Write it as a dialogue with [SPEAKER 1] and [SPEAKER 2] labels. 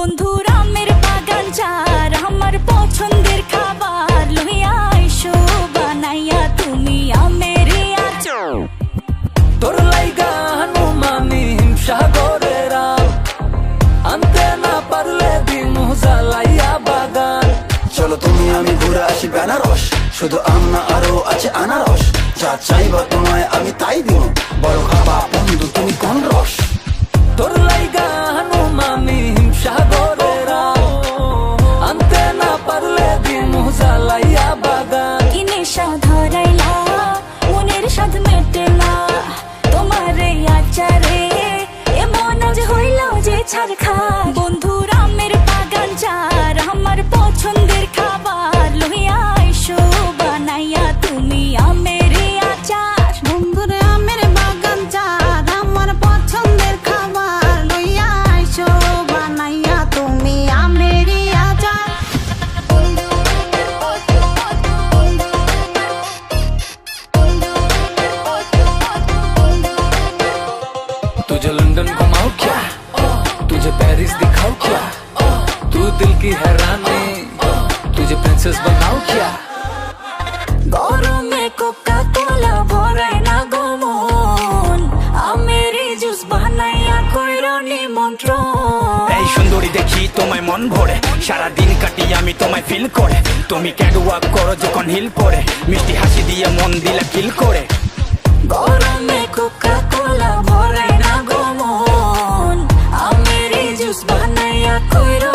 [SPEAKER 1] বন্ধুর আমের বাগান চার আমার পছন্দের খাবার লইয়া আইসো বানাইয়া তুমি আমের আচার।
[SPEAKER 2] তোর লাইগা হানুমানি হিমসাগরের আম আনতে না পারলে দিমু জ্বালাইয়া বাগান।
[SPEAKER 3] চলো তুমি আমি ঘুরে আসি বেনারস, শুধু আম না আরো আছে আনারস। যা চাইবা তোমায় আমি তাই দিব, বড় খাবা বন্ধু তুমি কোন রস।
[SPEAKER 2] তোর লাইগা হানুমানি হিমসাগরের আম আনতে না পারলে দিমু জ্বালাইয়া বাগান।
[SPEAKER 1] কি নেশা ধরাইলা মনের স্বাদ মেটে না তোমার এই আচারে, এমন আজ হইল যে ছাড় খা। বন্ধুর আমের বাগান চার আমার পছন্দের খাবার লইয়া আইসো বানাইয়া তুমি আমের আচার।
[SPEAKER 4] বন্ধুর আমের বাগান চাঁদ আমার পছন্দের খাবার লইয়া আইসো বানাইয়া তুমি আমের আচার।
[SPEAKER 2] तुझे लंदन घुमाऊं क्या, तुझे पेरिस दिखाऊं क्या, तू दिल की हैरानी तुझे प्रिंसेस बनाऊं क्या।
[SPEAKER 1] গরমে কোকা কোলা ভরাই না গমন আমের জুস বানাইয়া কইরো নিমন্ত্রণ।
[SPEAKER 5] এই সুন্দরী দেখি তোমায় মন ভরে, সারা দিন কাটি আমি তোমায় ফিল করে। তুমি ক্যাটওয়াক করো যখন হিল পরে, মিষ্টি হাসি দিয়ে মন দিলা কিল করে।
[SPEAKER 1] গরমে কোকা কোলা ভরাই না গমন আমের জুস বানাইয়া কইরো